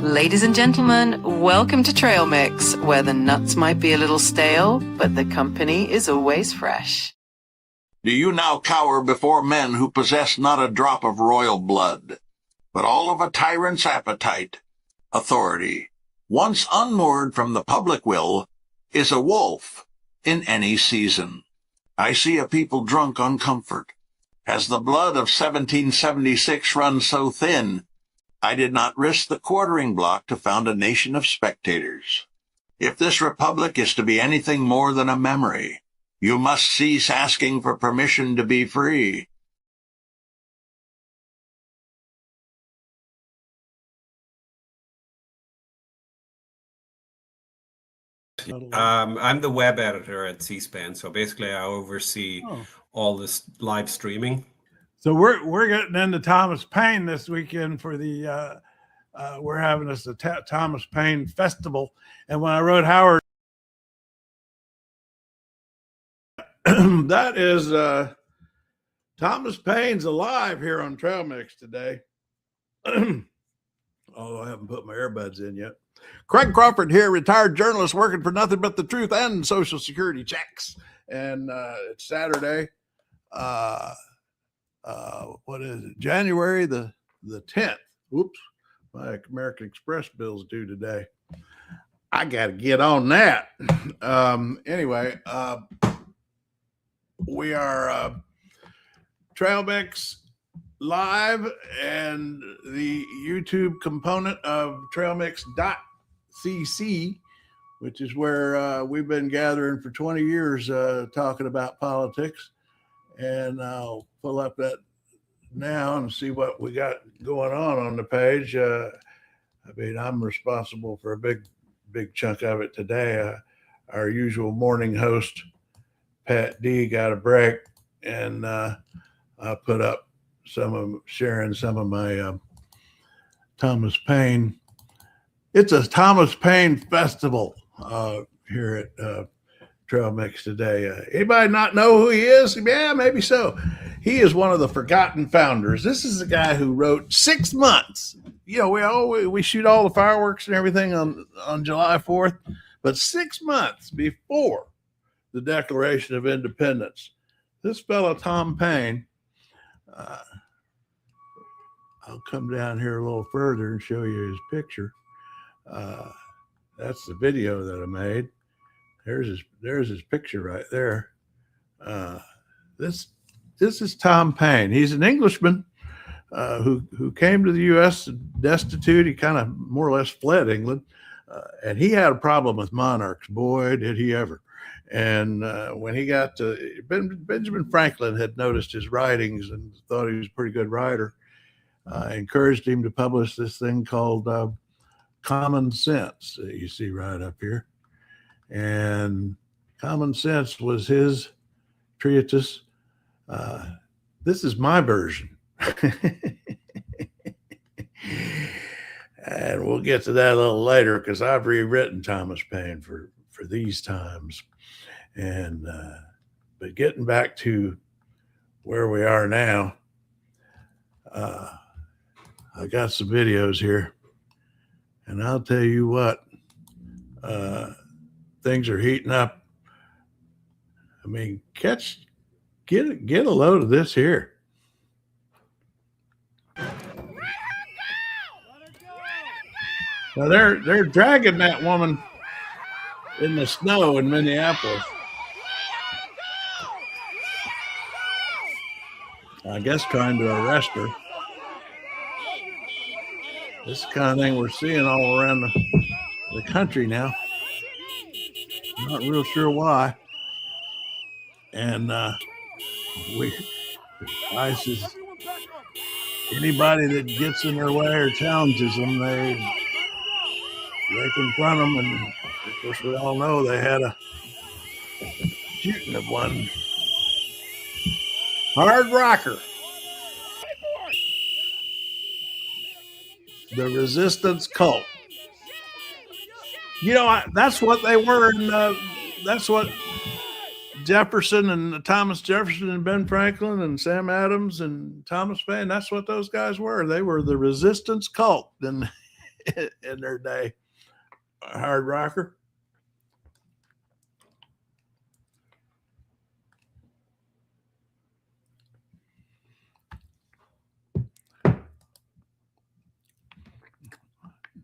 Ladies and gentlemen, welcome to Trail Mix, where the nuts might be a little stale, but the company is always fresh. Do you now cower before men who possess not a drop of royal blood, but all of a tyrant's appetite? Authority, once unmoored from the public will, is a wolf in any season. I see a people drunk on comfort. Has the blood of 1776 run so thin, I did not risk the quartering block to found a nation of spectators. If this republic is to be anything more than a memory, you must cease asking for permission to be free. I'm the web editor at C-SPAN, so basically I oversee all this live streaming. So we're getting into Thomas Paine this weekend for the we're having this Thomas Paine Festival, and when I wrote Howard, that is Thomas Paine's alive here on Trail Mix today. Although I haven't put my earbuds in yet. Craig Crawford here, retired journalist working for nothing but the truth and Social Security checks. And it's Saturday. What is it? January the 10th. Whoops. My American Express bill's due today. I got to get on that. Anyway, we are Trail Mix live, and the YouTube component of trailmix.cc, which is where we've been gathering for 20 years talking about politics. And I'll pull up that now and see what we got going on the page. I mean, I'm responsible for a big chunk of it today. Our usual morning host, Pat D, got a break, and I put up sharing some of my Thomas Paine. It's a Thomas Paine festival here at Trail Mix today. Anybody not know who he is? Yeah, maybe so. He is one of the forgotten founders. This is the guy who wrote 6 months. You know, we shoot all the fireworks and everything on July 4th, but 6 months before the Declaration of Independence, this fellow Tom Paine. I'll come down here a little further and show you his picture. That's the video that I made. There's his picture right there. This is Tom Paine. He's an Englishman who came to the U.S. destitute. He kind of more or less fled England, and he had a problem with monarchs. Boy, did he ever! And when he got to Benjamin Franklin had noticed his writings and thought he was a pretty good writer. Encouraged him to publish this thing called Common Sense that you see right up here. And Common Sense was his treatise. This is my version. And we'll get to that a little later because I've rewritten Thomas Paine for these times. And but getting back to where we are now, I got some videos here, and I'll tell you what, things are heating up. I mean, get a load of this here. Now they're dragging that woman in the snow in Minneapolis. I guess trying to arrest her. This is the kind of thing we're seeing all around the country now. I'm not real sure why. And ICE is anybody that gets in their way or challenges them, they confront them. And of course, we all know they had a shooting of one hard rocker. The resistance cult. You know, that's what they were, and that's what Jefferson and Thomas Jefferson and Ben Franklin and Sam Adams and Thomas Paine. That's what those guys were. They were the resistance cult in their day. A hard rocker.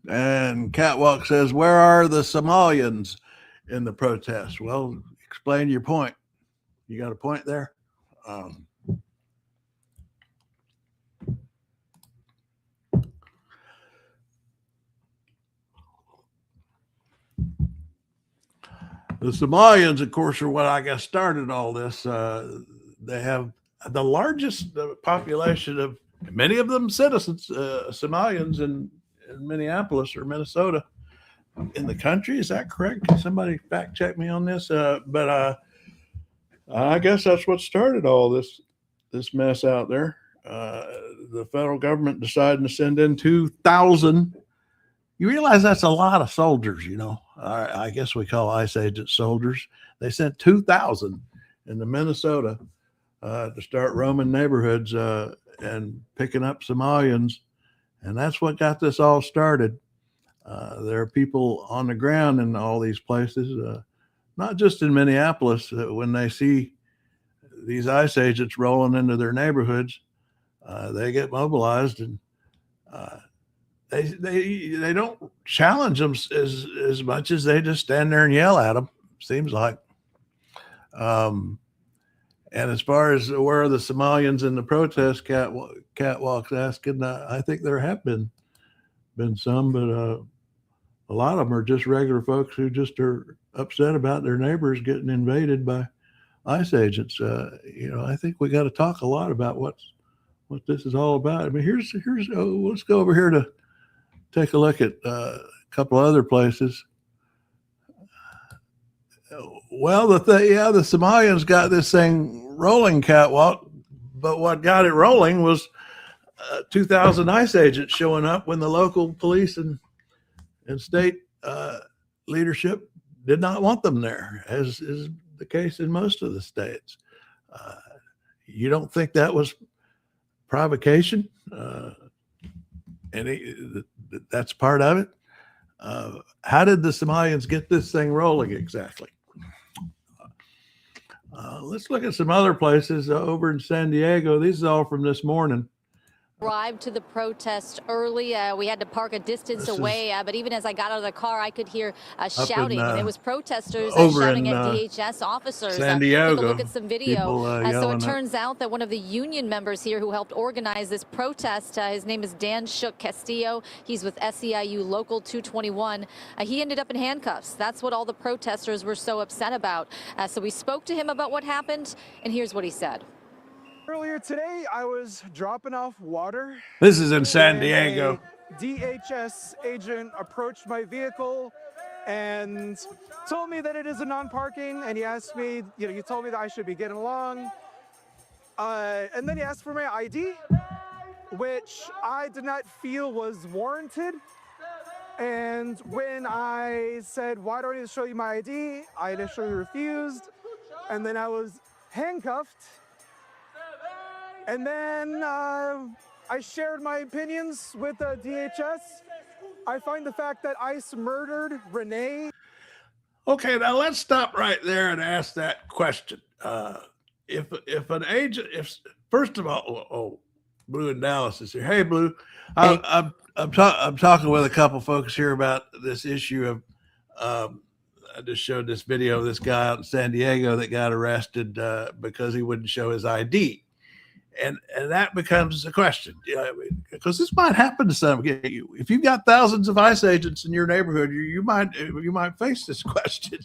And Catwalk says, where are the Somalians in the protest? Well, explain your point. You got a point there? The Somalians, of course, are what I guess started all this. They have the largest population of, many of them citizens, Somalians in Minneapolis or Minnesota in the country. Is that correct? Can somebody fact check me on this? But I guess that's what started all this mess out there. The federal government decided to send in 2,000. You realize that's a lot of soldiers, you know. I guess we call ICE agents soldiers. They sent 2,000 into Minnesota to start roaming neighborhoods and picking up Somalians. And that's what got this all started. There are people on the ground in all these places, not just in Minneapolis, when they see these ICE agents rolling into their neighborhoods, they get mobilized, and they don't challenge them as much as they just stand there and yell at them, seems like. And as far as where are the Somalians in the protest, Catwalk's asking, I think there have been some, but a lot of them are just regular folks who just are upset about their neighbors getting invaded by ICE agents. I think we got to talk a lot about what this is all about. I mean, here's let's go over here to take a look at a couple other places. Well, the Somalians got this thing rolling, Catwalk, but what got it rolling was 2,000 ICE agents showing up when the local police and state leadership did not want them there, as is the case in most of the states. You don't think that was provocation? That's part of it. How did the Somalians get this thing rolling exactly? Let's look at some other places over in San Diego. These are all from this morning. Arrived to the protest early. We had to park a distance away, but even as I got out of the car, I could hear shouting. And it was protesters shouting at DHS officers. San Diego. Take a look at some video. So it turns out that one of the union members here who helped organize this protest, his name is Dan Shook Castillo. He's with SEIU Local 221. He ended up in handcuffs. That's what all the protesters were so upset about. So we spoke to him about what happened, and here's what he said. Earlier today, I was dropping off water. This is in San Diego. A DHS agent approached my vehicle and told me that it is a non-parking, and he asked me, he told me that I should be getting along. And then he asked for my ID, which I did not feel was warranted. And when I said, why do I need to show you my ID? I initially refused, and then I was handcuffed. And then I shared my opinions with the DHS. I find the fact that ICE murdered Renee. Okay, now let's stop right there and ask that question. If an agent, first of all, Blue in Dallas is here. Hey, Blue, I'm talking with a couple folks here about this issue of. I just showed this video of this guy out in San Diego that got arrested because he wouldn't show his ID. And that becomes a question, because this might happen to some. If you've got thousands of ICE agents in your neighborhood, you might face this question: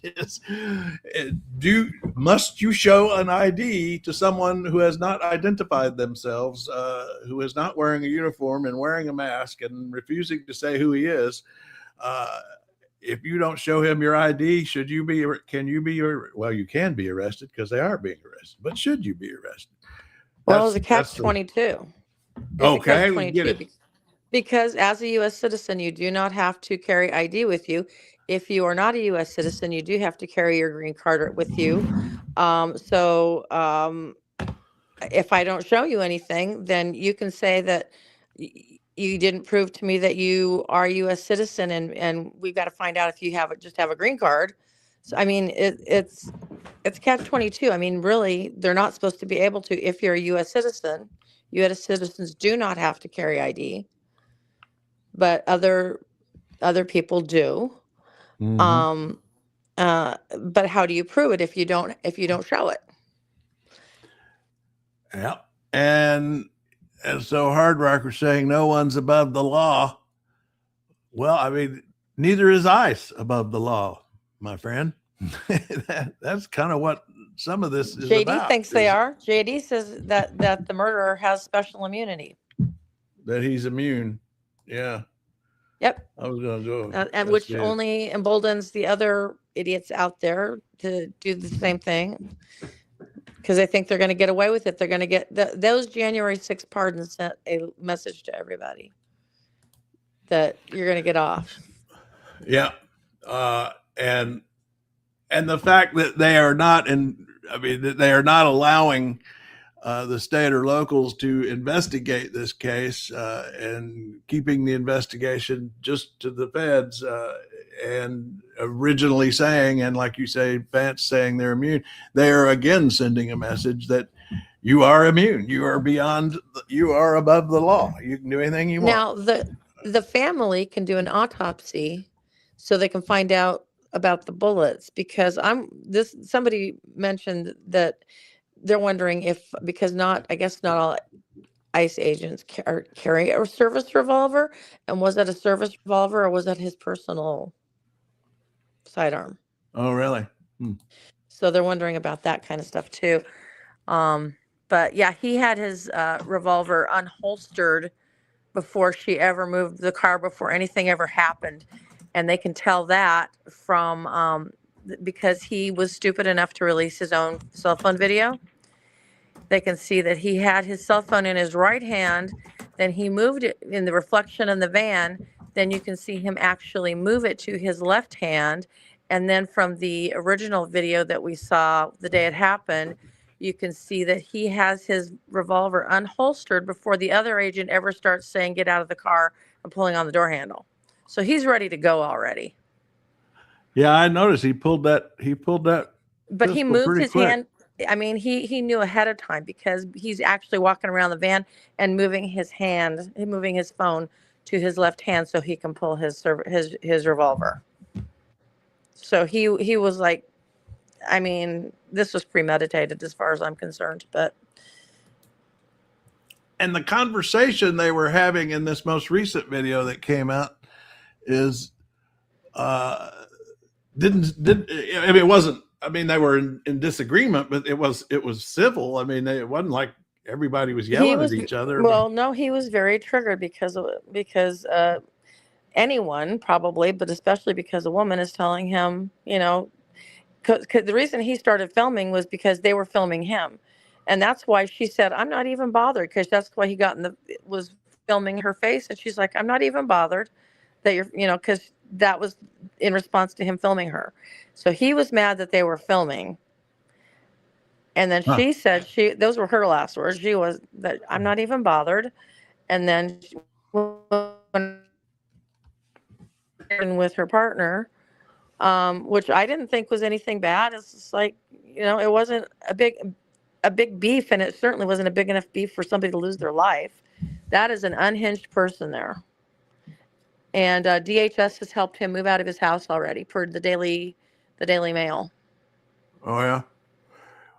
must you show an ID to someone who has not identified themselves, who is not wearing a uniform and wearing a mask and refusing to say who he is? If you don't show him your ID, can you be arrested, because they are being arrested. But should you be arrested? Well, it's a catch-22. Okay, we get it. Because as a U.S. citizen, you do not have to carry ID with you if you are not a U.S. citizen, you do have to carry your green card with you. If I don't show you anything, then you can say that you didn't prove to me that you are a U.S. citizen, and we've got to find out if you just have a green card. So I mean, it's catch-22. I mean, really, they're not supposed to be able to. If you're a U.S. citizen, U.S. citizens do not have to carry ID, but other people do. Mm-hmm. But how do you prove it if you don't show it? Yeah. And so Hard Rocker saying no one's above the law. Well, I mean, neither is ICE above the law, my friend. That's kind of what some of this is JD about. thinks they are. JD says that the murderer has special immunity. That he's immune. Yeah. Yep. I was going to go. And which only emboldens the other idiots out there to do the same thing, because they think they're going to get away with it. They're going to get those January 6th pardons sent a message to everybody that you're going to get off. Yeah. And the fact that they are not that they are not allowing the state or locals to investigate this case and keeping the investigation just to the feds and originally saying, and like you say, Vance saying they're immune, they are again sending a message that you are immune. You are above the law. You can do anything you want. Now, the family can do an autopsy so they can find out about the bullets, because somebody mentioned that they're wondering if, because I guess not all ICE agents carry a service revolver, and was that a service revolver or was that his personal sidearm? Oh, really? So they're wondering about that kind of stuff too. But yeah, he had his revolver unholstered before she ever moved the car, before anything ever happened. And they can tell that from because he was stupid enough to release his own cell phone video. They can see that he had his cell phone in his right hand, then he moved it in the reflection in the van. Then you can see him actually move it to his left hand. And then from the original video that we saw the day it happened, you can see that he has his revolver unholstered before the other agent ever starts saying, "Get out of the car," and pulling on the door handle. So he's ready to go already. Yeah, I noticed he pulled that. But he moved his hand. I mean, he knew ahead of time, because he's actually walking around the van and moving his phone to his left hand so he can pull his revolver. So he was like, I mean, this was premeditated as far as I'm concerned. And the conversation they were having in this most recent video that came out is it wasn't. I mean, they were in disagreement, but it was civil. I mean, it wasn't like everybody was yelling at each other. Well, no, he was very triggered because anyone probably, but especially because a woman is telling him, cause the reason he started filming was because they were filming him. And that's why she said, "I'm not even bothered," because that's why he was filming her face. And she's like, "I'm not even bothered that you're, because that was in response to him filming her." So he was mad that they were filming. And then she said, those were her last words. She was that, "I'm not even bothered." And then with her partner, which I didn't think was anything bad. It's just like, it wasn't a big beef, and it certainly wasn't a big enough beef for somebody to lose their life. That is an unhinged person there. And DHS has helped him move out of his house already, per the Daily Mail. Oh, yeah.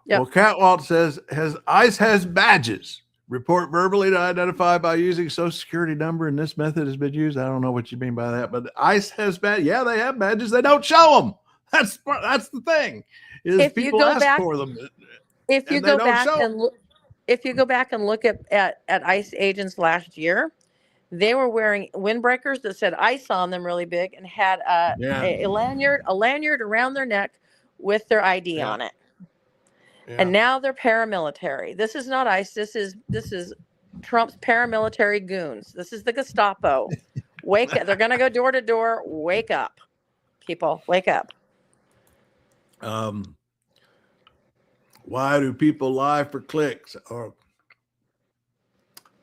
Yep. Well, Catwalt says, ICE has badges. Report verbally to identify by using social security number, and this method has been used. I don't know what you mean by that, but ICE has badges. Yeah, they have badges. They don't show them. That's the thing. Is people ask for them. If you go back and look at ICE agents last year, they were wearing windbreakers that said ICE on them really big, and had a lanyard around their neck with their ID on it. Yeah. And now they're paramilitary. This is not ICE. This is Trump's paramilitary goons. This is the Gestapo. Wake up. They're going to go door to door. Wake up. People, wake up. Why do people lie for clicks? Or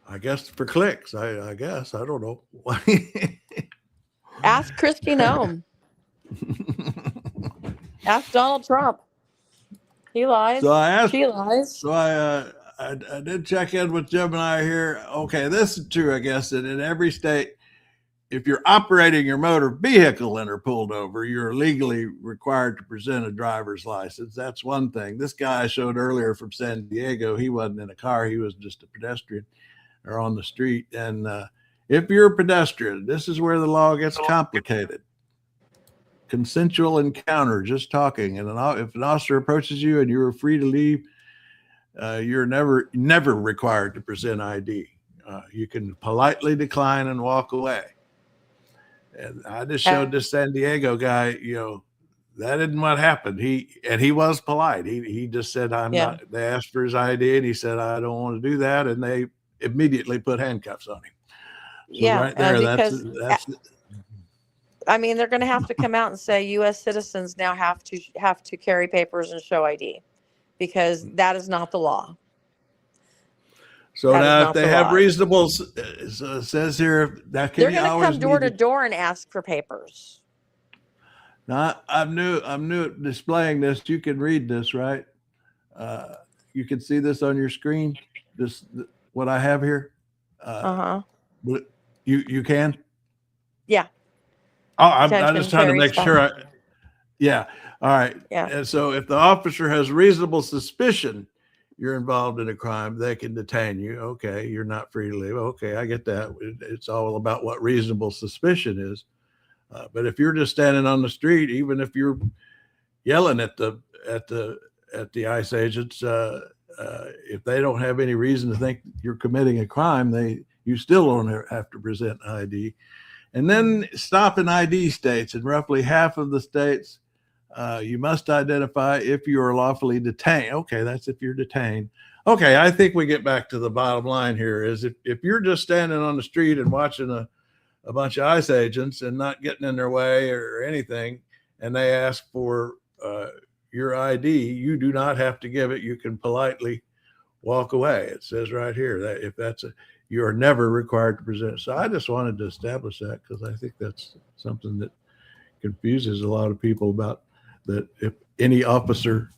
I guess for clicks. I guess I don't know. Ask Kristi Noem. Ask Donald Trump. He lies. So I asked. She lies. So I did check in with Gemini here. Okay, this is true. I guess that in every state, if you're operating your motor vehicle and are pulled over, you're legally required to present a driver's license. That's one thing. This guy I showed earlier from San Diego, he wasn't in a car. He was just a pedestrian or on the street. And if you're a pedestrian, this is where the law gets complicated. Consensual encounter, just talking. And if an officer approaches you and you're free to leave, you're never required to present ID. You can politely decline and walk away. And I just showed this San Diego guy, that isn't what happened. He was polite. He just said, I'm not. They asked for his ID and he said, I don't want to do that. And they immediately put handcuffs on him. So right there, that's I mean, they're going to have to come out and say U.S. citizens now have to carry papers and show ID, because that is not the law. So now if they have reasonable, it says here that they're going to come door to door and ask for papers. Now I'm new at displaying this. You can read this, right? You can see this on your screen. What I have here. You can. Yeah. Oh, I'm just trying to make sure. Yeah. All right. Yeah. And so if the officer has reasonable suspicion you're involved in a crime, they can detain you. Okay. You're not free to leave. Okay. I get that. It's all about what reasonable suspicion is. But if you're just standing on the street, even if you're yelling at the ICE agents, if they don't have any reason to think you're committing a crime, you still don't have to present ID. And then stop and ID states. In roughly half of the states, you must identify if you are lawfully detained. Okay, that's if you're detained. Okay, I think we get back to the bottom line here is if you're just standing on the street and watching a bunch of ICE agents and not getting in their way or anything, and they ask for your ID, you do not have to give it. You can politely walk away. It says right here that if you are never required to present. So I just wanted to establish that because I think that's something that confuses a lot of people about that. If any officer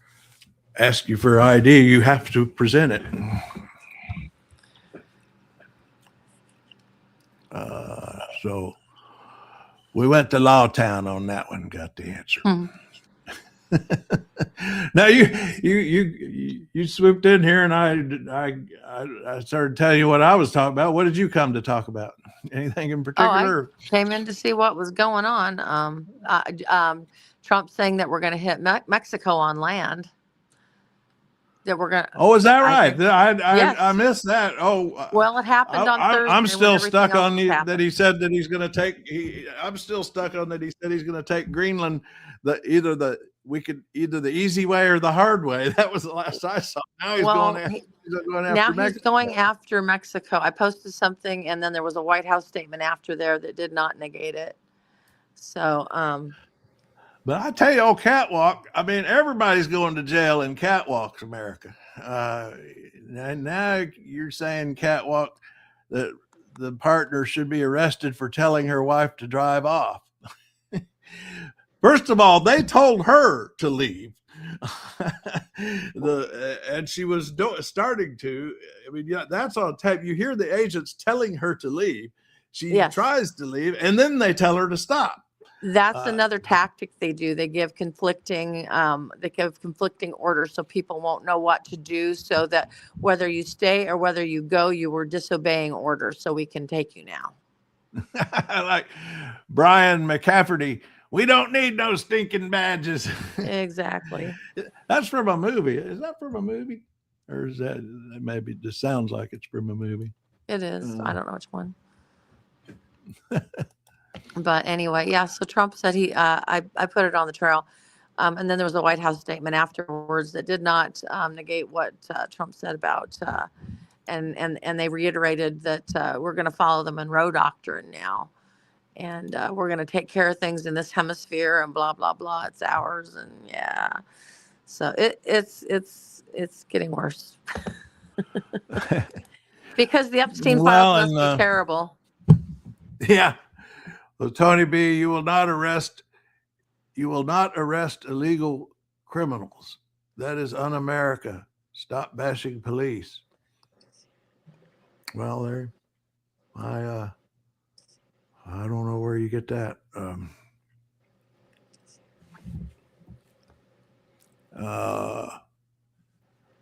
asks you for ID, you have to present it. So we went to Lawtown on that one, got the answer. Now you swooped in here and I started telling you what I was talking about. What did you come to talk about? Anything in particular? I came in to see what was going on. Trump saying that we're going to hit Mexico on land. That we're going to. Oh, is that right? Yes. I missed that. Oh, well, it happened on Thursday. I'm still stuck on that he said that he's going to take. I'm still stuck on that he said he's going to take Greenland. Either the easy way or the hard way. That was the last I saw. Now he's going after Mexico. I posted something, and then there was a White House statement after there that did not negate it. So, but I tell you, catwalk. I mean, everybody's going to jail in catwalks, America. And now you're saying catwalk that the partner should be arrested for telling her wife to drive off. First of all, they told her to leave, and she was starting to. I mean, that's on tape. You hear the agents telling her to leave. She tries to leave, and then they tell her to stop. That's another tactic they do. They give conflicting orders, so people won't know what to do. So that whether you stay or whether you go, you were disobeying orders. So we can take you now. Like Brian McCafferty. We don't need no stinking badges. Exactly. That's from a movie. Is that from a movie? Or is that maybe it just sounds like it's from a movie? It is. I don't know which one. But anyway, yeah. So Trump said I put it on the trail. And then there was a White House statement afterwards that did not negate what Trump said about, and they reiterated that we're going to follow the Monroe Doctrine now. and we're going to take care of things in this hemisphere and blah blah blah. It's ours, and yeah. So it's getting worse because the Epstein files must be terrible. Yeah. So Tony B, you will not arrest illegal criminals. That is un-America. Stop bashing police. Well, there, I don't know where you get that.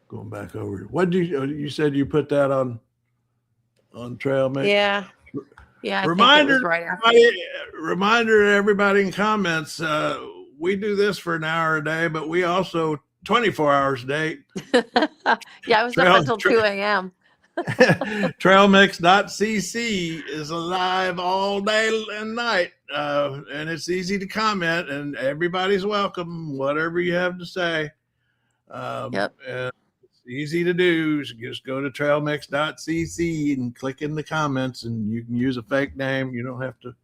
Going back over. What did you said you put that on Trail Mix? Yeah. Yeah. Reminder, right reminder to everybody in comments. We do this for an hour a day, but we also 24 hours a day. Yeah, I was up until 2 a.m. Trailmix.cc is alive all day and night, and it's easy to comment, and everybody's welcome. Whatever you have to say, Yep. And it's easy to do. Just go to trailmix.cc and click in the comments, and you can use a fake name. You don't have to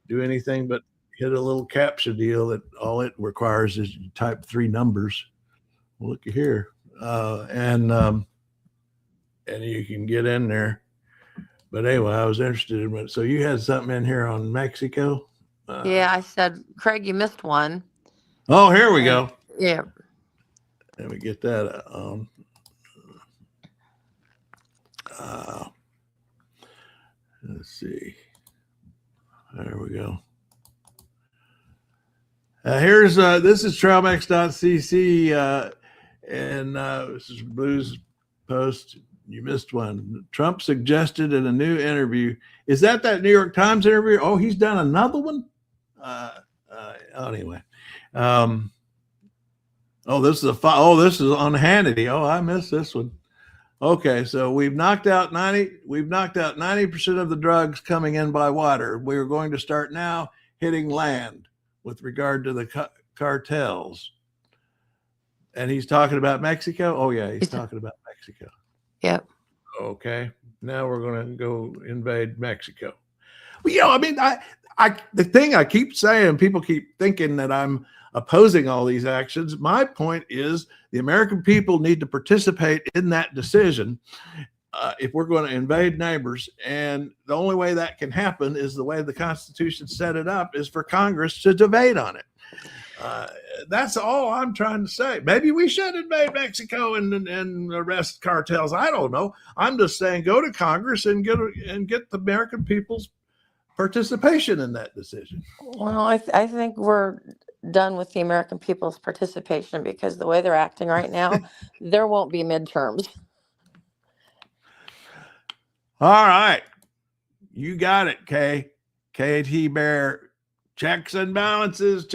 do anything but hit a little captcha deal that all it requires is you type 3 numbers. Look here, and you can get in there. But anyway, I was interested in it. So you had something in here on Mexico? Yeah, I said, Craig, you missed one. Oh, here we go. Yeah. Let me get that on. Let's see. There we go. Here's this is trailmix.cc, and this is Blues Post. You missed one. Trump suggested in a new interview. Is that New York Times interview? Oh, he's done another one. Anyway, this is this is on Hannity. Oh, I missed this one. Okay, so we've knocked out 90% of the drugs coming in by water. We're going to start now hitting land with regard to the cartels. And he's talking about Mexico. Oh yeah, he's talking about Mexico. Yep. Okay. Now we're going to go invade Mexico. Well, I mean, the thing I keep saying, people keep thinking that I'm opposing all these actions. My point is the American people need to participate in that decision if we're going to invade neighbors. And the only way that can happen is the way the Constitution set it up is for Congress to debate on it. That's all I'm trying to say. Maybe we should invade Mexico and arrest cartels. I don't know. I'm just saying go to Congress and get the American people's participation in that decision. Well, I think we're done with the American people's participation because the way they're acting right now, there won't be midterms. All right. You got it, KT Bear. Checks and balances.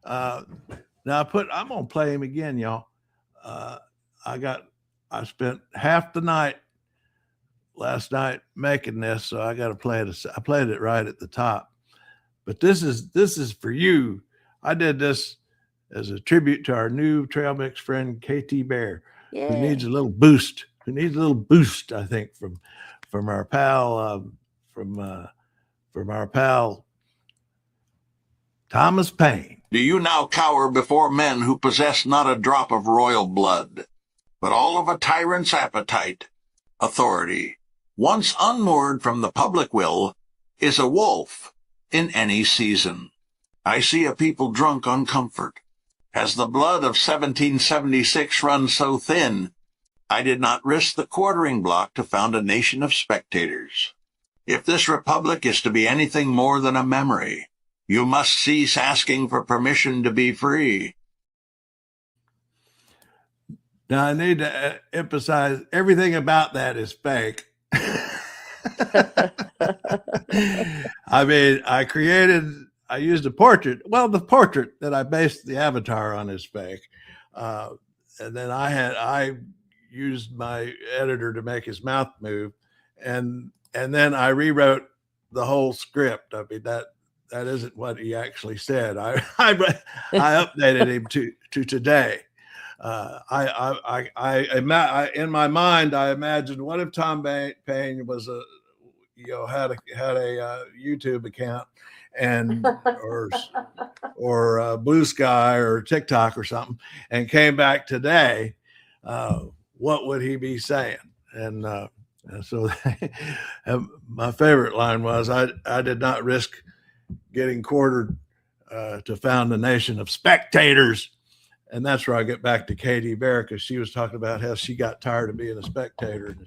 Now I'm gonna play him again, y'all. I spent half the night last night making this, so I got to play it. I played it right at the top, but this is for you. I did this as a tribute to our new Trail Mix friend KT Bear, who needs a little boost. I think from our pal from our pal Thomas Paine. Do you now cower before men who possess not a drop of royal blood, but all of a tyrant's appetite? Authority, once unmoored from the public will, is a wolf in any season. I see a people drunk on comfort. Has the blood of 1776 run so thin, I did not risk the quartering block to found a nation of spectators. If this republic is to be anything more than a memory, you must cease asking for permission to be free. Now, I need to emphasize everything about that is fake. I mean, I used a portrait. Well, the portrait that I based the avatar on is fake. And then I used my editor to make his mouth move. And then I rewrote the whole script. I mean, that isn't what he actually said. I updated him to today. In my mind, I imagined, what if Tom Paine was had a YouTube account and or Blue Sky or TikTok or something, and came back today, what would he be saying? And so my favorite line was, I did not risk getting quartered to found a nation of spectators. And that's where I get back to Katie Bear, because she was talking about how she got tired of being a spectator and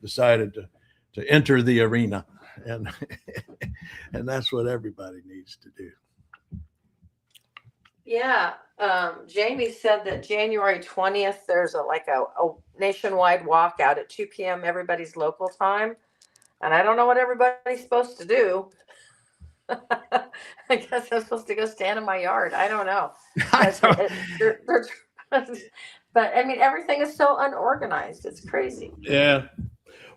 decided to enter the arena. And and that's what everybody needs to do. Yeah. Jamie said that January 20th, there's a nationwide walkout at 2 p.m. everybody's local time. And I don't know what everybody's supposed to do. I guess I'm supposed to go stand in my yard. I don't know. But I mean, everything is so unorganized. It's crazy. Yeah.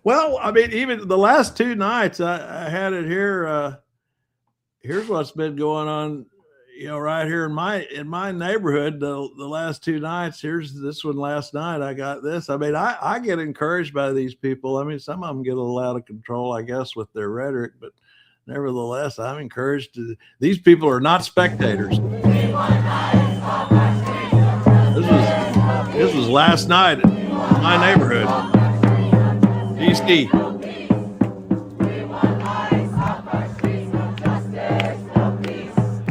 Well, I mean, even the last 2 nights, I had it here. Here's what's been going on, right here in my neighborhood. The last 2 nights. Here's this one last night. I got this. I mean, I get encouraged by these people. I mean, some of them get a little out of control, I guess, with their rhetoric, but nevertheless, I'm encouraged to. These people are not spectators. This was last night in my neighborhood, DC.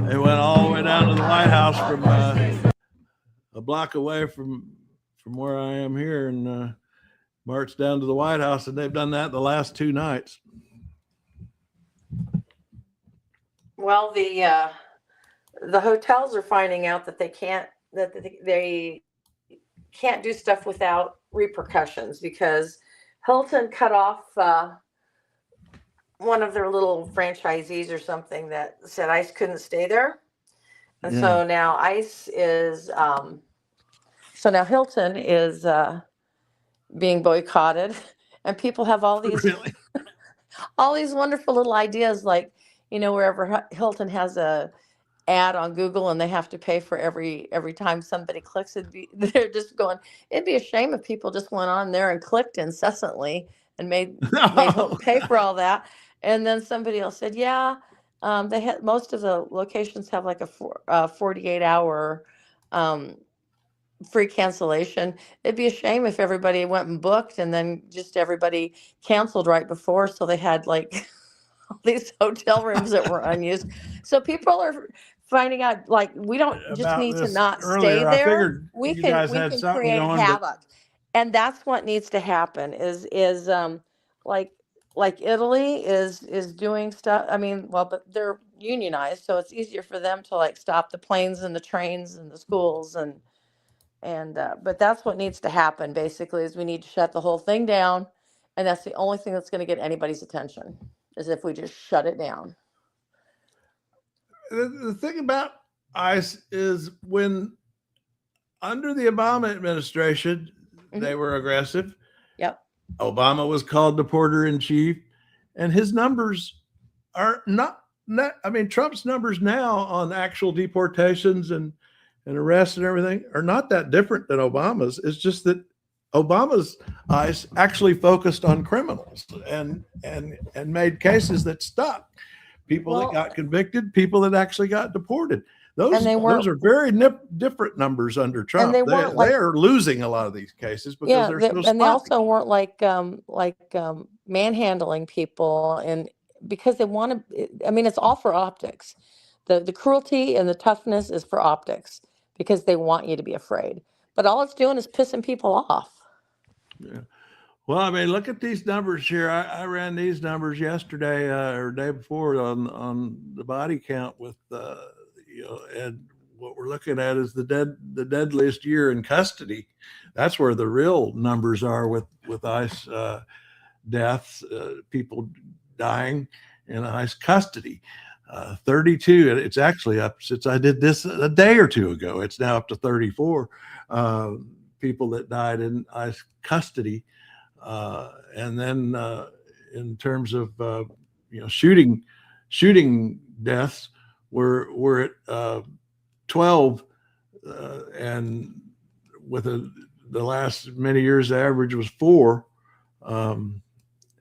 They went all the way down to the White House from a block away from where I am here, and marched down to the White House, and they've done that the last 2 nights. Well, the hotels are finding out that they can't do stuff without repercussions, because Hilton cut off one of their little franchisees or something that said ICE couldn't stay there. And so now ICE is, so now Hilton is being boycotted, and people have all these, all these wonderful little ideas, like, wherever Hilton has a ad on Google and they have to pay for every time somebody clicks, they're just going, it'd be a shame if people just went on there and clicked incessantly and made Hilton pay for all that. And then somebody else said, yeah, they had, most of the locations have like a 48-hour free cancellation. It'd be a shame if everybody went and booked and then just everybody canceled right before, so they had like these hotel rooms that were unused. So people are finding out, like, we don't just need to not stay there. We can create havoc. And that's what needs to happen is like Italy is doing stuff. I mean, well, but they're unionized, so it's easier for them to like stop the planes and the trains and the schools but that's what needs to happen basically, is we need to shut the whole thing down. And that's the only thing that's going to get anybody's attention, is if we just shut it down. The thing about ICE is, when under the Obama administration, they were aggressive. Yep. Obama was called deporter in chief, and his numbers are not, I mean, Trump's numbers now on actual deportations and arrests and everything are not that different than Obama's. It's just that Obama's ICE actually focused on criminals and made cases that stuck. People that got convicted, people that actually got deported. Those are very different numbers under Trump. And they're losing a lot of these cases because they're so sloppy. And they also weren't like manhandling people, and because they want to. I mean, it's all for optics. The cruelty and the toughness is for optics, because they want you to be afraid. But all it's doing is pissing people off. Yeah. Well, I mean, look at these numbers here. I ran these numbers yesterday or day before on the body count with, and what we're looking at is the deadliest year in custody. That's where the real numbers are with ICE deaths, people dying in ICE custody. 32. It's actually up since I did this a day or two ago. It's now up to 34 people that died in ICE custody. And then in terms of shooting deaths, we're at 12, and with the last many years, the average was 4.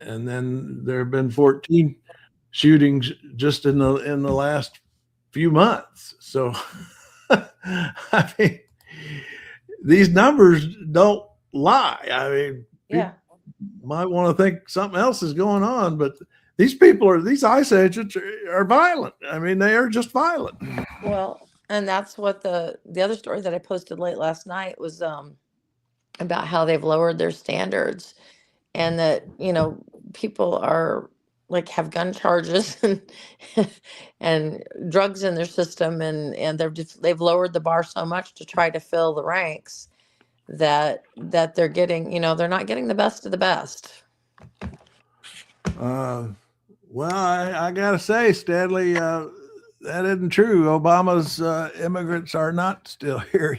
and then there have been 14 shootings just in the last few months. So, I mean, these numbers don't lie. I mean, Yeah. might want to think something else is going on, but these ICE agents are violent. I mean, they are just violent. Well, and that's what the other story that I posted late last night was about how they've lowered their standards, and that, people are like have gun charges and drugs in their system, and they've lowered the bar so much to try to fill the ranks that they're getting, they're not getting the best of the best. Well, I gotta say, Stanley, that isn't true. Obama's immigrants are not still here.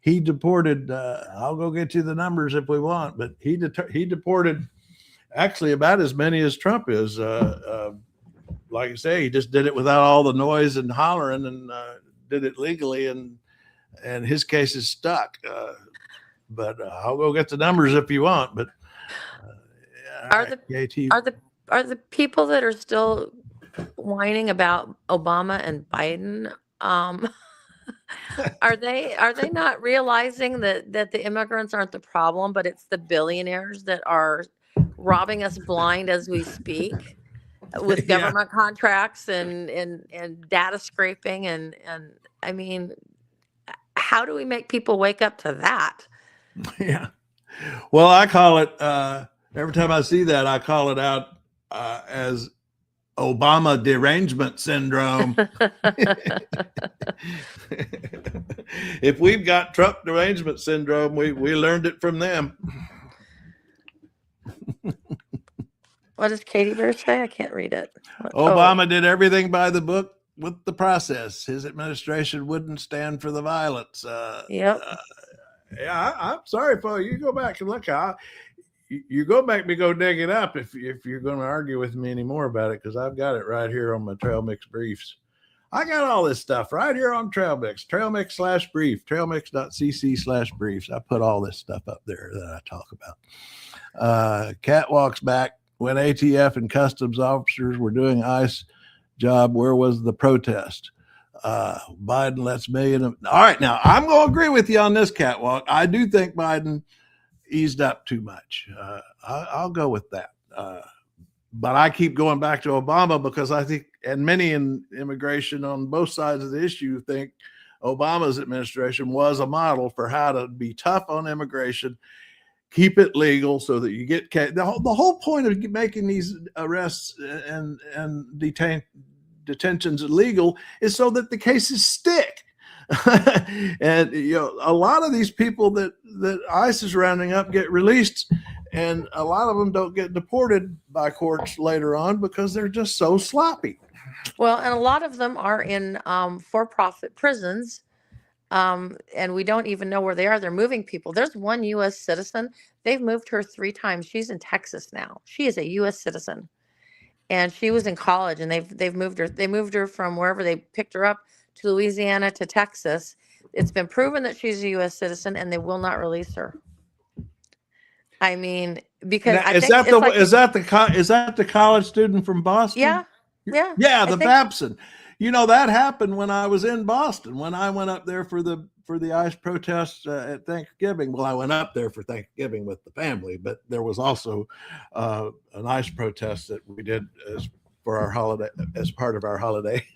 He deported. I'll go get you the numbers if we want, but he deported actually about as many as Trump is. Like I say, he just did it without all the noise and hollering, and did it legally, and his case is stuck. But I'll go get the numbers if you want. But Are the people that are still whining about Obama and Biden, are they not realizing that the immigrants aren't the problem, but it's the billionaires that are robbing us blind as we speak with government contracts and data scraping and I mean, how do we make people wake up to that? Yeah. Well, I call it every time I see that, I call it out as Obama derangement syndrome. If we've got Trump derangement syndrome, we learned it from them. What does Katie Bear say? I can't read it. Obama did everything by the book with the process. His administration wouldn't stand for the violence. Yep. I'm sorry, folks. You go back and look. You go back and go dig it up if you're going to argue with me anymore about it, because I've got it right here on my Trail Mix briefs. I got all this stuff right here on Trail Mix, trailmix/brief, trailmix.cc/briefs. I put all this stuff up there that I talk about. Cat walks back. When ATF and customs officers were doing ICE job, where was the protest? Biden lets million of. All right, now I'm going to agree with you on this catwalk. I do think Biden eased up too much. I'll go with that. But I keep going back to Obama because I think, and many in immigration on both sides of the issue think Obama's administration was a model for how to be tough on immigration, keep it legal so that you get the whole point of making these arrests and detentions illegal is so that the cases stick. And a lot of these people that ICE is rounding up get released, and a lot of them don't get deported by courts later on because they're just so sloppy. Well, and a lot of them are in for-profit prisons. And we don't even know where they are. They're moving people. There's one U.S. citizen. They've moved her 3 times. She's in Texas now. She is a U.S. citizen, and she was in college. And they've moved her. They moved her from wherever they picked her up to Louisiana to Texas. It's been proven that she's a U.S. citizen, and they will not release her. I mean, because now, is that the college student from Boston? Yeah. The Babson. That happened when I was in Boston, when I went up there for the ICE protests at Thanksgiving. Well, I went up there for Thanksgiving with the family, but there was also an ICE protest that we did as part of our holiday.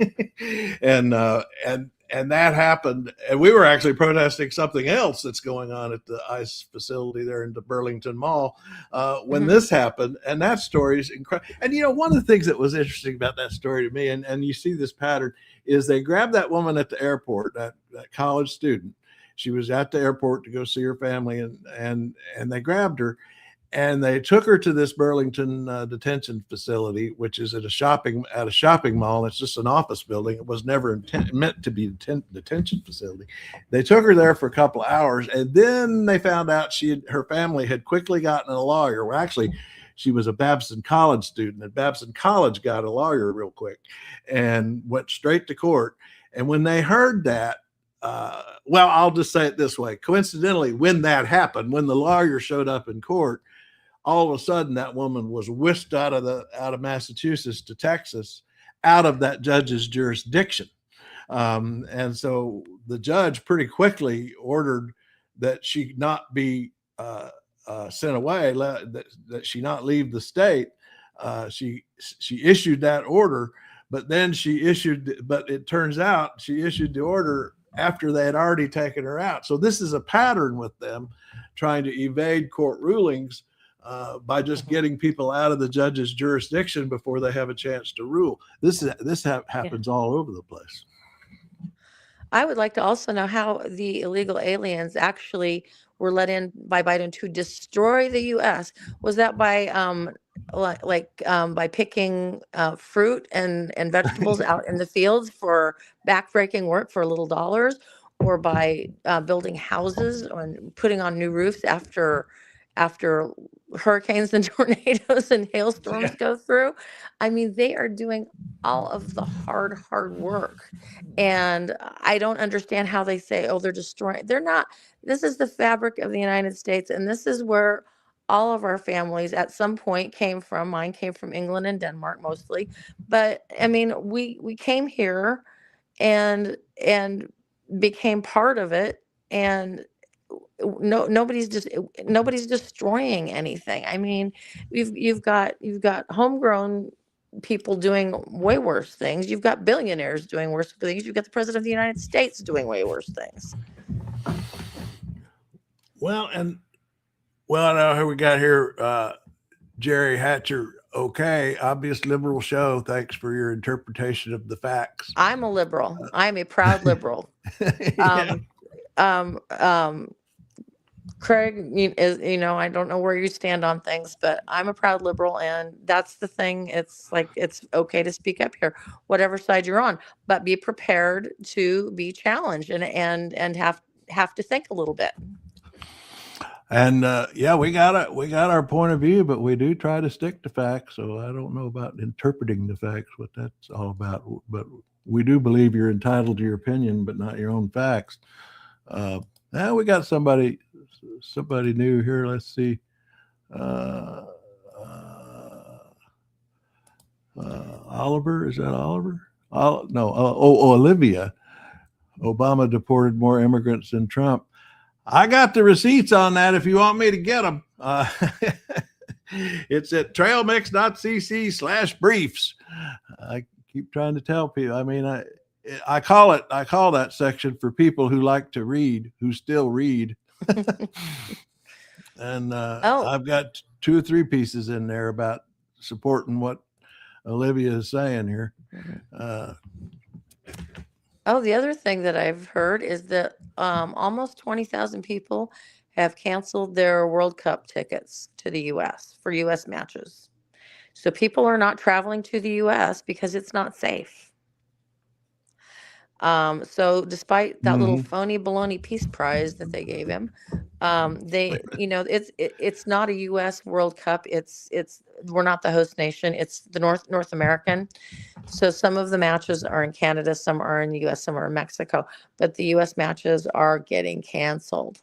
and that happened. And we were actually protesting something else that's going on at the ICE facility there in the Burlington Mall when this happened. And that story is incredible. And, one of the things that was interesting about that story to me, and you see this pattern, is they grabbed that woman at the airport, that college student. She was at the airport to go see her family, and they grabbed her. And they took her to this Burlington detention facility, which is at a shopping mall. It's just an office building. It was never meant to be a detention facility. They took her there for a couple of hours, and then they found out her family had quickly gotten a lawyer. Well, actually, she was a Babson College student, and Babson College got a lawyer real quick and went straight to court. And when they heard that, I'll just say it this way. Coincidentally, when that happened, when the lawyer showed up in court, all of a sudden that woman was whisked out of Massachusetts to Texas, out of that judge's jurisdiction. And so the judge pretty quickly ordered that she not be sent away, that she not leave the state. She issued that order, but it turns out she issued the order after they had already taken her out. So this is a pattern with them trying to evade court rulings by just getting people out of the judge's jurisdiction before they have a chance to rule. This happens all over the place. I would like to also know how the illegal aliens actually were let in by Biden to destroy the U.S. Was that by by picking fruit and vegetables out in the fields for backbreaking work for little dollars, or by building houses and putting on new roofs after hurricanes and tornadoes and hailstorms go through? I mean, they are doing all of the hard work. And I don't understand how they say, oh, they're destroying. They're not. This is the fabric of the United States. And this is where all of our families at some point came from. Mine came from England and Denmark mostly. But I mean, we came here and became part of it. And nobody's destroying anything. I mean, you've got homegrown people doing way worse things. You've got billionaires doing worse things. You've got the president of the United States doing way worse things. Well, I know who we got here. Jerry Hatcher. Okay, obvious liberal show. Thanks for your interpretation of the facts. I'm a liberal. I'm a proud liberal. Craig I don't know where you stand on things, but I'm a proud liberal, and that's the thing. It's like, it's okay to speak up here, whatever side you're on, but be prepared to be challenged and have to think a little bit. And we got our point of view, but we do try to stick to facts. So I don't know about interpreting the facts, what that's all about. But we do believe you're entitled to your opinion, but not your own facts. Now we got somebody new here. Let's see. Oliver, is that Oliver? Olivia. Obama deported more immigrants than Trump. I got the receipts on that if you want me to get them. It's at trailmix.cc/briefs. I keep trying to tell people. I mean, I call that section for people who like to read, who still read. And I've got 2 or 3 pieces in there about supporting what Olivia is saying here. The other thing that I've heard is that almost 20,000 people have canceled their World Cup tickets to the U.S. for U.S. matches. So people are not traveling to the U.S. because it's not safe. So despite that little phony baloney peace prize that they gave him, it's not a U.S. World Cup. We're not the host nation. It's the North American. So some of the matches are in Canada, some are in the U.S., some are in Mexico, but the U.S. matches are getting canceled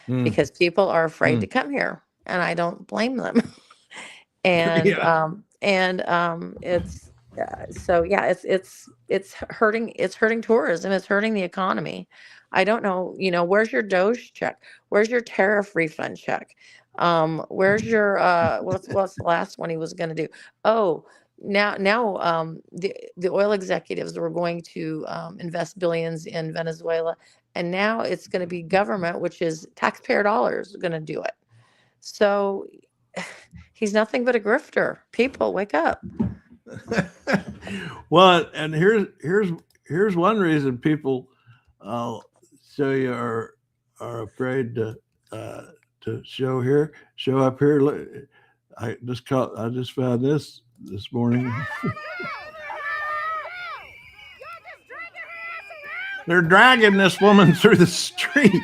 because people are afraid to come here, and I don't blame them. And it's hurting tourism. It's hurting the economy. I don't know, where's your Doge check? Where's your tariff refund check? Where's your what's the last one he was going to do? Oh, now the oil executives were going to invest billions in Venezuela, and now it's going to be government, which is taxpayer dollars, going to do it. So he's nothing but a grifter. People, wake up. Well, and here's one reason people are afraid to show up here. I just found this morning. They're dragging this woman through the street.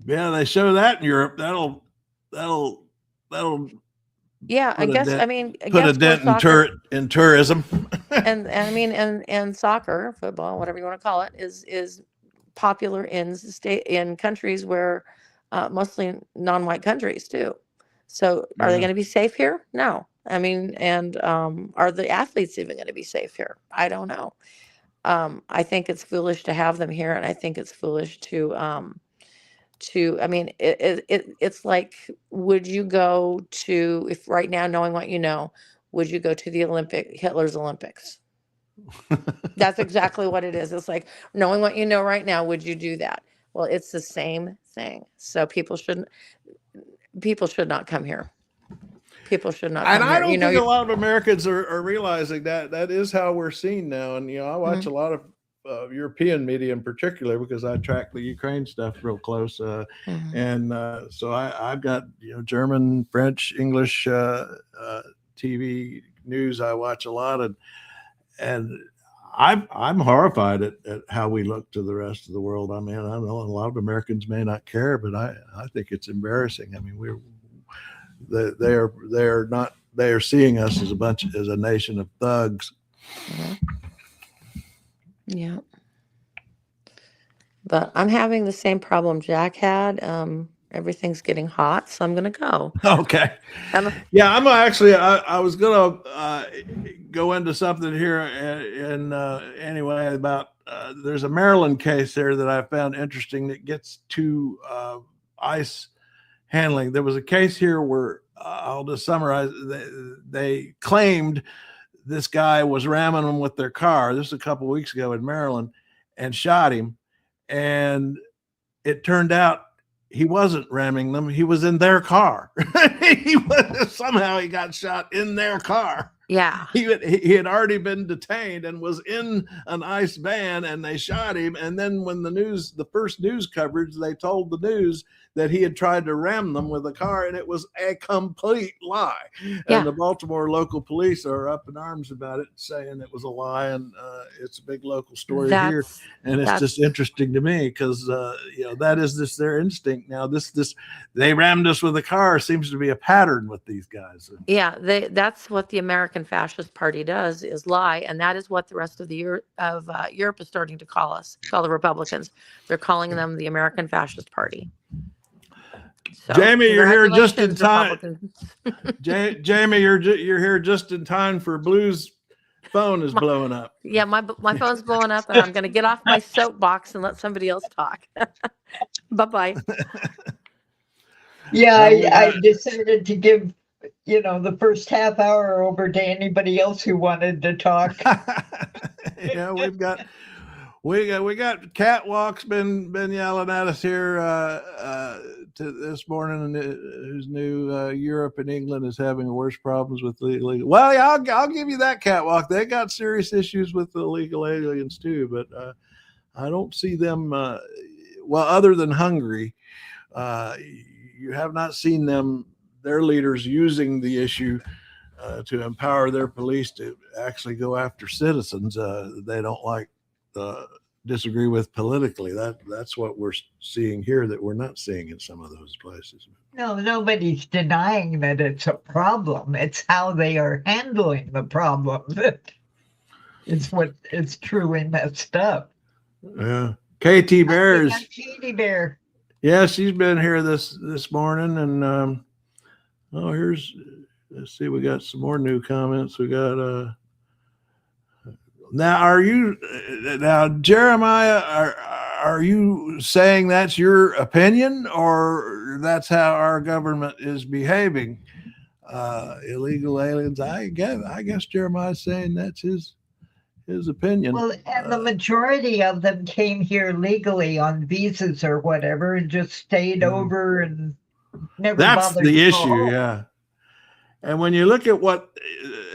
Yeah, they show that in Europe. That'll Yeah, I put a guess, dent, I mean, I put a guess where dent in, soccer in tourism. and I mean, and soccer, football, whatever you want to call it, is popular in countries where mostly non-white countries too. So are they Yeah. going to be safe here? No. I mean, and are the athletes even going to be safe here? I don't know. I think it's foolish to have them here, and I think it's foolish to I mean, it's like, would you go to, if right now, knowing what you know, would you go to Hitler's Olympics? That's exactly what it is. It's like, knowing what you know right now, would you do that? Well, it's the same thing. So people should not come here. People should not And come I here. don't think a lot of Americans are realizing that that is how we're seen now. And, I watch a lot of European media in particular, because I track the Ukraine stuff real close. And so I've got, German, French, English TV news. I watch a lot, and I'm horrified at how we look to the rest of the world. I mean, I know a lot of Americans may not care, but I think it's embarrassing. I mean, they are seeing us as a nation of thugs. Yeah. But I'm having the same problem Jack had. Everything's getting hot, so I'm going to go. Okay. Yeah, I'm actually, I was going to go into something here and anyway, about there's a Maryland case there that I found interesting that gets to ICE handling. There was a case here where I'll just summarize. They claimed this guy was ramming them with their car. This was a couple of weeks ago in Maryland, and shot him. And it turned out he wasn't ramming them. He was in their car. Somehow he got shot in their car. Yeah. He had already been detained and was in an ICE van, and they shot him. And then when the first news coverage, they told the news that he had tried to ram them with a car, and it was a complete lie. Yeah. And the Baltimore local police are up in arms about it, saying it was a lie. And it's a big local story here. And it's just interesting to me because, that is their instinct. Now, they rammed us with a car seems to be a pattern with these guys. Yeah, that's what the American Fascist Party does, is lie, and that is what the rest of Europe is starting to call the Republicans. They're calling them the American Fascist Party. So, Jamie, you're here just in time. Jamie, you're here just in time for Blue's phone is blowing up. Yeah, my phone's blowing up, and I'm going to get off my soapbox and let somebody else talk. Bye-bye. Yeah, I decided to give, the first half hour over to anybody else who wanted to talk. Yeah, we got Catwalk's been yelling at us here this morning, who's new. Europe and England is having worse problems with illegal. Well, yeah, I'll give you that, Catwalk. They got serious issues with the illegal aliens too, but I don't see them. Other than Hungary, you have not seen their leaders using the issue to empower their police to actually go after citizens they don't disagree with politically. That's what we're seeing here that we're not seeing in some of those places. No, nobody's denying that it's a problem. It's how they are handling the problem that is what is truly messed up. Yeah. Katie Bears. Katie Bear. Yeah, she's been here this morning, and let's see, we got some more new comments. We got now Jeremiah, are you saying that's your opinion, or that's how our government is behaving? Illegal aliens. I guess Jeremiah's saying that's his opinion. Well, and the majority of them came here legally on visas or whatever, and just stayed over and never That's bothered the to issue. go home. Yeah. And when you look at what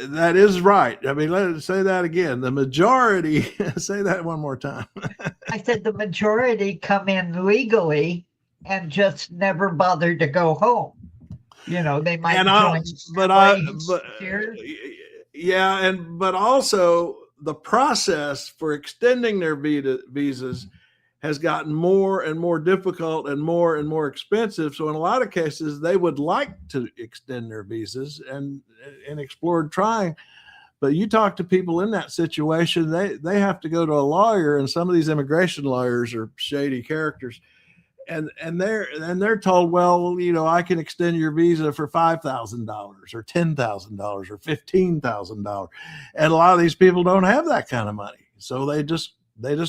that is, right. I mean, let's say that again. The majority, say that one more time. I said the majority come in legally and just never bothered to go home. They might join. But also the process for extending their visas has gotten more and more difficult and more expensive. So in a lot of cases, they would like to extend their visas and explored trying. But you talk to people in that situation, they have to go to a lawyer, and some of these immigration lawyers are shady characters. And they're told, well, you know, I can extend your visa for $5,000 or $10,000 or $15,000. And a lot of these people don't have that kind of money. So they just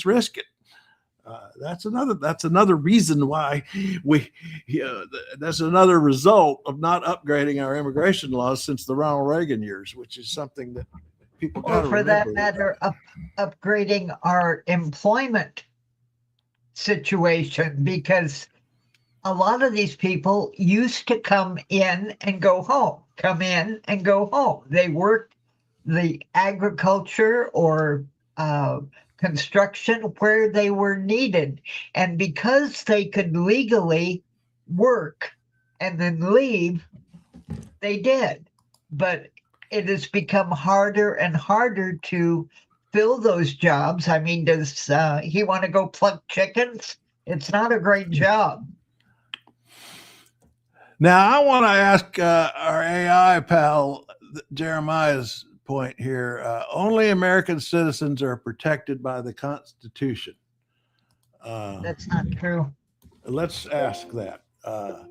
risk it. That's another reason why that's another result of not upgrading our immigration laws since the Ronald Reagan years, which is something that people got to remember. Or for that matter, upgrading our employment situation, because a lot of these people used to come in and go home. They worked the agriculture or construction where they were needed. And because they could legally work and then leave, they did. But it has become harder and harder to fill those jobs. I mean, does he want to go pluck chickens? It's not a great job. Now, I want to ask our AI pal Jeremiah's point here. Only American citizens are protected by the Constitution. That's not true. Let's ask that. A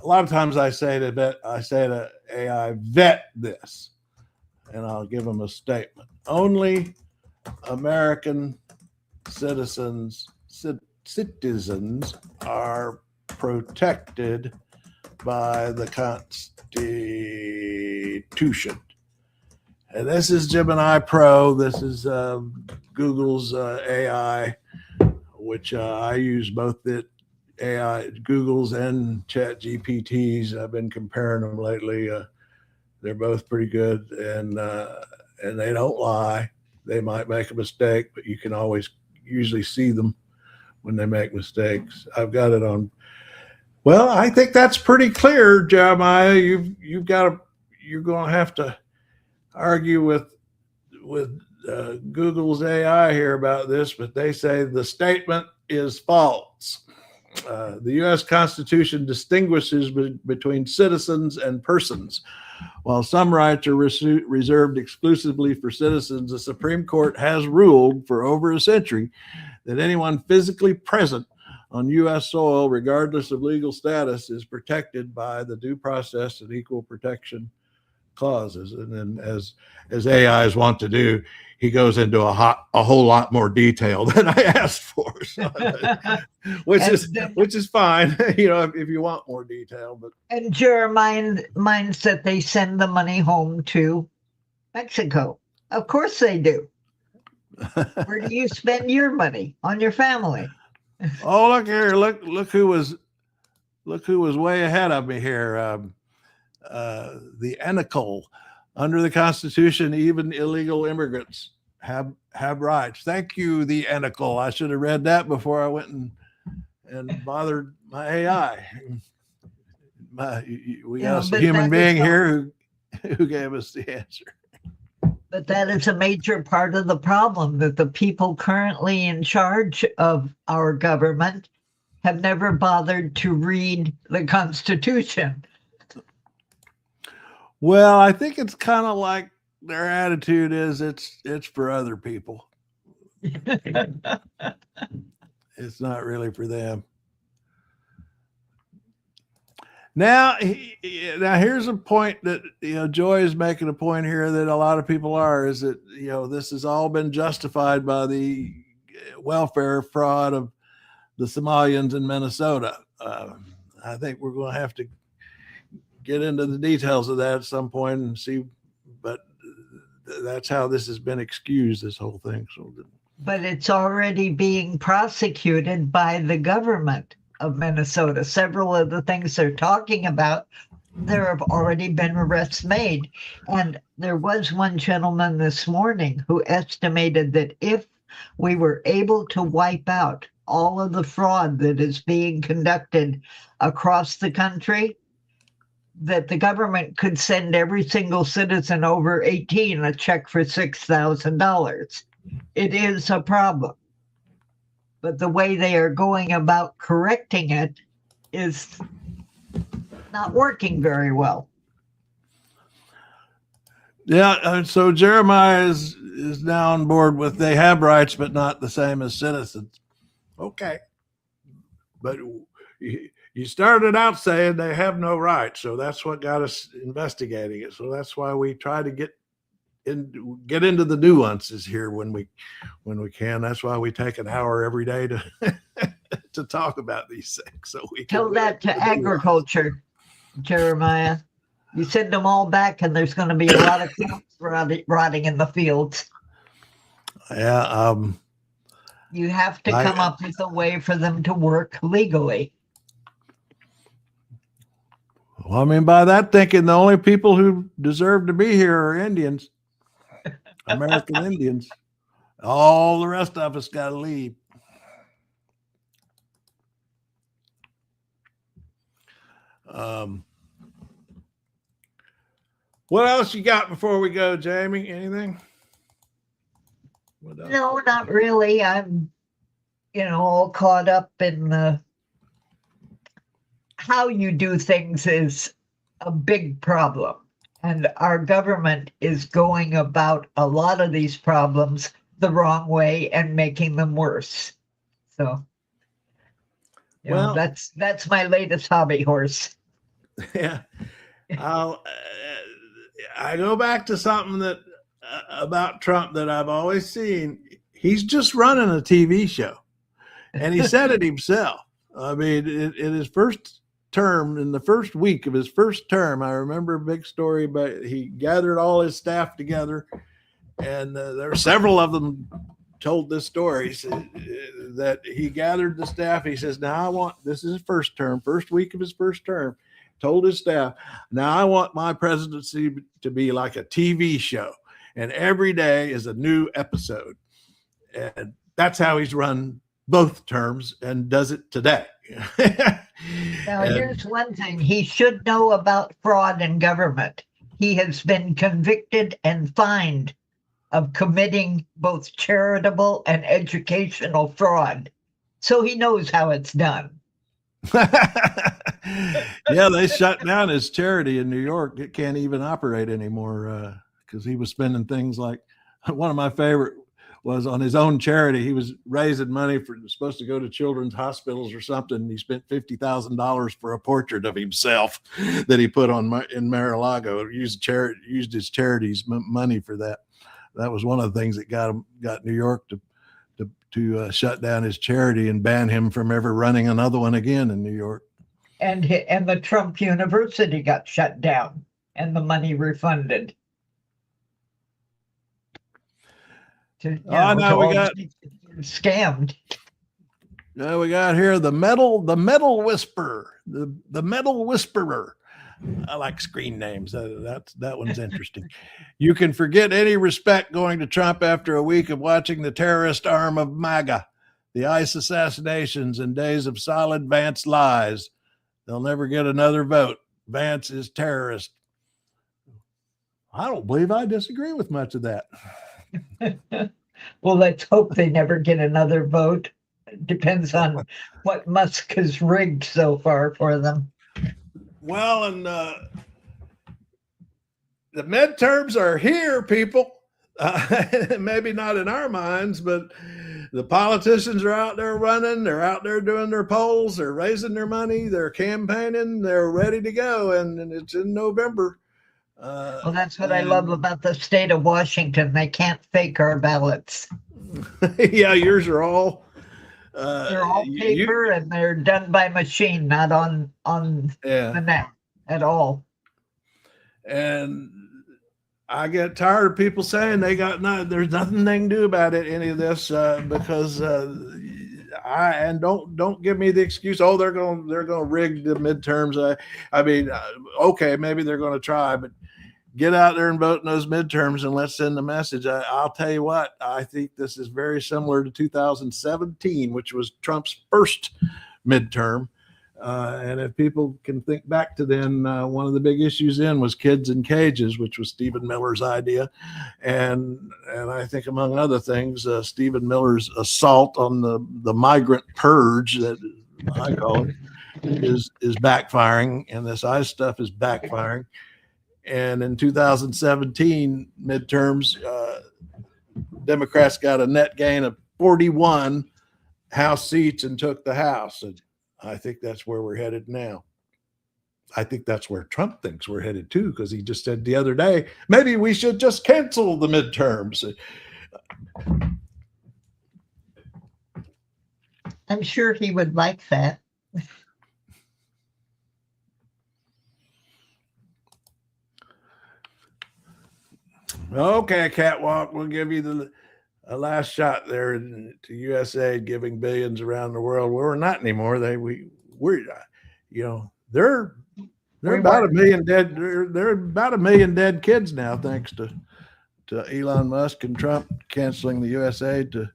lot of times I say to AI, vet this, and I'll give them a statement. Only American citizens are protected by the Constitution. And this is Gemini Pro. This is Google's AI, which I use both the AI, Google's and Chat GPTs. I've been comparing them lately. They're both pretty good, and they don't lie. They might make a mistake, but you can always usually see them when they make mistakes. I've got it on. Well, I think that's pretty clear, Jeremiah. You're going to have to argue with Google's AI here about this, but they say the statement is false. The U.S. Constitution distinguishes between citizens and persons. While some rights are reserved exclusively for citizens, the Supreme Court has ruled for over a century that anyone physically present on U.S. soil, regardless of legal status, is protected by the due process and equal protection clauses. And then, as AIs want to do, he goes into a whole lot more detail than I asked for, so, which is fine, you know, if you want more detail. But and Jeremiah minds that they send the money home to Mexico. Of course they do. Where do you spend your money? On your family. Oh, look here! Look who was way ahead of me here. The ENICL. Under the Constitution, even illegal immigrants have rights. Thank you, the ENICL. I should have read that before I went and bothered my AI. We got a human being here who gave us the answer. But that is a major part of the problem, that the people currently in charge of our government have never bothered to read the Constitution. Well, I think it's kind of like their attitude is it's for other people. It's not really for them. Now here's a point that, you know, Joy is making a point here that a lot of people are, is that, you know, this has all been justified by the welfare fraud of the Somalians in Minnesota. I think we're going to have to get into the details of that at some point and see, but that's how this has been excused, this whole thing. So, but it's already being prosecuted by the government of Minnesota. Several of the things they're talking about, there have already been arrests made. And there was one gentleman this morning who estimated that if we were able to wipe out all of the fraud that is being conducted across the country, that the government could send every single citizen over 18 a check for $6,000. It is a problem. but the way they are going about correcting it is not working very well. Yeah, so Jeremiah is now on board with they have rights, but not the same as citizens. Okay. But you started out saying they have no rights, so that's what got us investigating it. So that's why we try to get into the nuances here when we can. That's why we take an hour every day to to talk about these things. So we tell that to agriculture, Jeremiah. You send them all back, and there's going to be a lot of crops rotting in the fields. Yeah. You have to come up with a way for them to work legally. Well, I mean, by that thinking, the only people who deserve to be here are Indians, American Indians. All the rest of us got to leave. What else you got before we go, Jamie? Anything? No, not really. I'm, all caught up in how you do things is a big problem. And our government is going about a lot of these problems the wrong way and making them worse. So, well, that's my latest hobby horse. Yeah. I go back to something that about Trump that I've always seen. He's just running a TV show, and he said it himself. I mean, in his first term, in the first week of his first term, I remember a big story, but he gathered all his staff together, and there were several of them told this story that he gathered the staff. He says, now this is his first term, first week of his first term, told his staff, now I want my presidency to be like a TV show, and every day is a new episode. And that's how he's run both terms and does it today. Now, here's one thing he should know about fraud in government. He has been convicted and fined of committing both charitable and educational fraud. So he knows how it's done. Yeah, they shut down his charity in New York. It can't even operate anymore because he was spending things like, one of my favorite was on his own charity. He was raising money supposed to go to children's hospitals or something. He spent $50,000 for a portrait of himself that he put on in Mar-a-Lago. Used his charity's money for that. That was one of the things that got New York to shut down his charity and ban him from ever running another one again in New York. And the Trump University got shut down and the money refunded. We got scammed. Now we got here the metal whisperer, the metal whisperer. I like screen names. That one's interesting. You can forget any respect going to Trump after a week of watching the terrorist arm of MAGA, the ICE assassinations, and days of solid Vance lies. They'll never get another vote. Vance is terrorist. I don't believe I disagree with much of that. Well, let's hope they never get another vote. It depends on what Musk has rigged so far for them. Well, and the midterms are here, people. Maybe not in our minds, but the politicians are out there running. They're out there doing their polls. They're raising their money. They're campaigning. They're ready to go, and it's in November. Well, that's what I love about the state of Washington. They can't fake our ballots. Yeah, yours are all. They're all paper and they're done by machine, not on the net at all. And I get tired of people saying there's nothing they can do about it, any of this, because don't give me the excuse. Oh, they're going to rig the midterms. I mean, okay, maybe they're going to try, but get out there and vote in those midterms and let's send the message. I'll tell you what, I think this is very similar to 2017, which was Trump's first midterm. And if people can think back to then, one of the big issues then was kids in cages, which was Stephen Miller's idea. And I think among other things, Stephen Miller's assault on the migrant purge, that I call it, is backfiring. And this ICE stuff is backfiring. And in 2017 midterms, Democrats got a net gain of 41 House seats and took the House. And I think that's where we're headed now. I think that's where Trump thinks we're headed too, because he just said the other day, maybe we should just cancel the midterms. I'm sure he would like that. Okay, Catwalk, we'll give you a last shot there to USA giving billions around the world. Well, we're not anymore. We're they're about a million dead. They're about a million dead kids now, thanks to Elon Musk and Trump canceling the USA to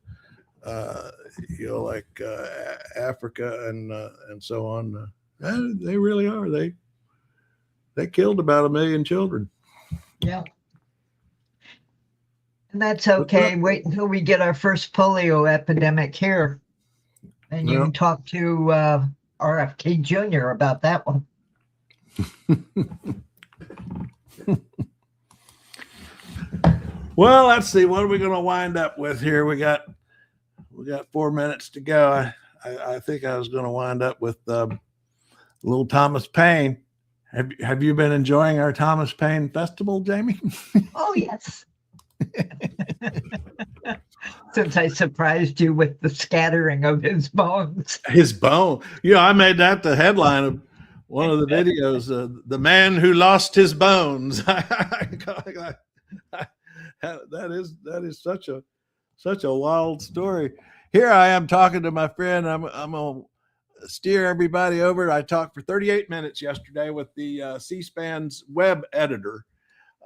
Africa and so on. They really are. They killed about 1 million children. Yeah. And that's okay. Wait until we get our first polio epidemic here. And you can talk to RFK Jr. about that one. Well, let's see. What are we going to wind up with here? We got 4 minutes to go. I think I was going to wind up with little Thomas Paine. Have you been enjoying our Thomas Paine festival, Jamie? Oh, yes. Since I surprised you with the scattering of his bones. His bone. I made that the headline of one of the videos, the man who lost his bones. That is such a wild story. Here I am talking to my friend. I'm going to steer everybody over. I talked for 38 minutes yesterday with the C-SPAN's web editor,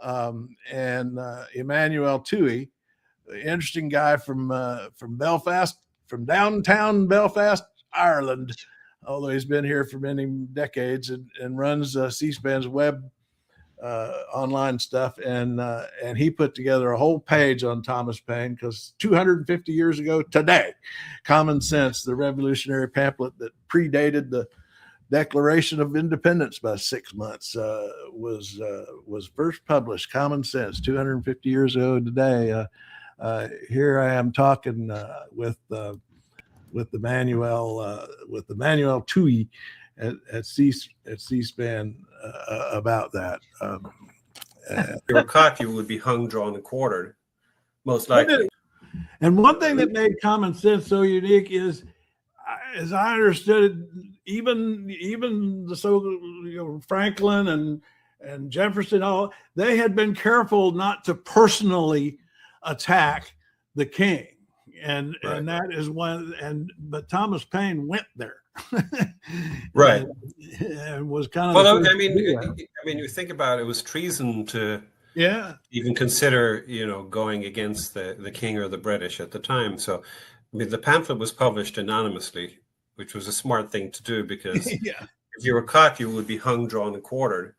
and Emmanuel Toohey, interesting guy from Belfast, from downtown Belfast, Ireland, although he's been here for many decades and runs C-SPAN's web online stuff. And he put together a whole page on Thomas Paine, because 250 years ago today, Common Sense, the revolutionary pamphlet that predated the Declaration of Independence by 6 months, was first published. Common Sense, 250 years ago today. Here I am talking with Emmanuel Toohey at C-SPAN about that. If you were caught, you would be hung, drawn, and quartered, most likely. And one thing that made Common Sense so unique is, as I understood it, even the Franklin and Jefferson, all they had been careful not to personally attack the king, and that is one. But Thomas Paine went there, right, and was kind of. Well, I mean, you think about it, it was treason to even consider going against the king or the British at the time. So, I mean, the pamphlet was published anonymously, which was a smart thing to do, because if you were caught, you would be hung, drawn, and quartered,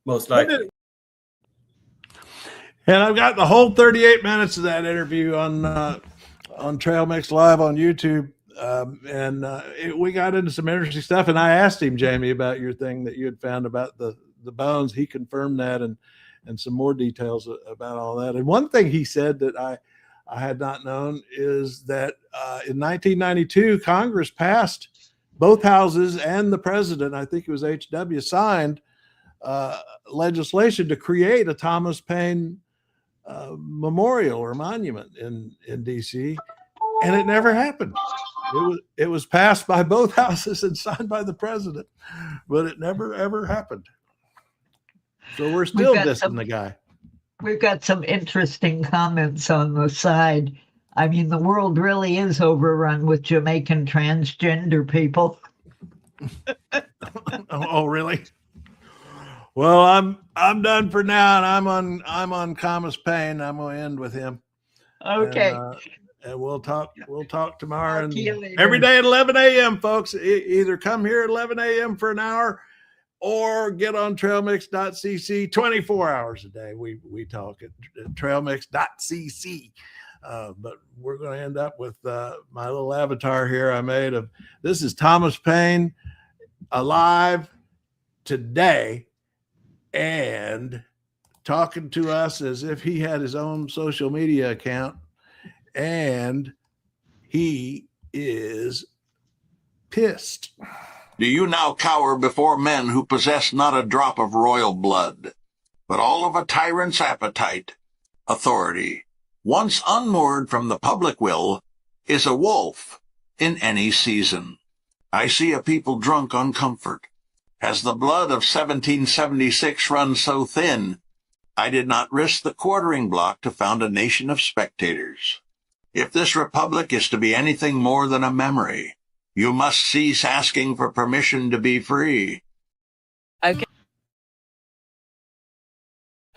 most likely. And I've got the whole 38 minutes of that interview on Trail Mix Live on YouTube. We got into some interesting stuff. And I asked him, Jamie, about your thing that you had found about the bones. He confirmed that and some more details about all that. And one thing he said that I had not known is that in 1992, Congress passed, both houses and the president, I think it was H.W., signed legislation to create a Thomas Paine memorial or monument in D.C., and it never happened. It was passed by both houses and signed by the president, but it never ever happened. So we're still dissing the guy. We've got some interesting comments on the side. I mean, the world really is overrun with Jamaican transgender people. Oh, really? Well, I'm done for now, and I'm on Thomas Paine. I'm going to end with him. Okay. And we'll talk tomorrow and later. every day at 11 a.m., folks. Either come here at 11 a.m. for an hour or get on trailmix.cc 24 hours a day. We talk at trailmix.cc. But we're going to end up with my little avatar here I made of this is Thomas Paine alive today and talking to us as if he had his own social media account, and he is pissed. Do you now cower before men who possess not a drop of royal blood, but all of a tyrant's appetite, authority, once unmoored from the public will, is a wolf in any season? I see a people drunk on comfort. Has the blood of 1776 run so thin, I did not risk the quartering block to found a nation of spectators. If this republic is to be anything more than a memory, you must cease asking for permission to be free.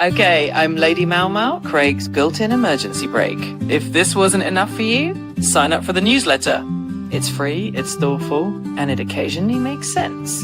Okay, I'm Lady Mau Mau, Craig's built-in emergency brake. If this wasn't enough for you, sign up for the newsletter. It's free, it's thoughtful, and it occasionally makes sense.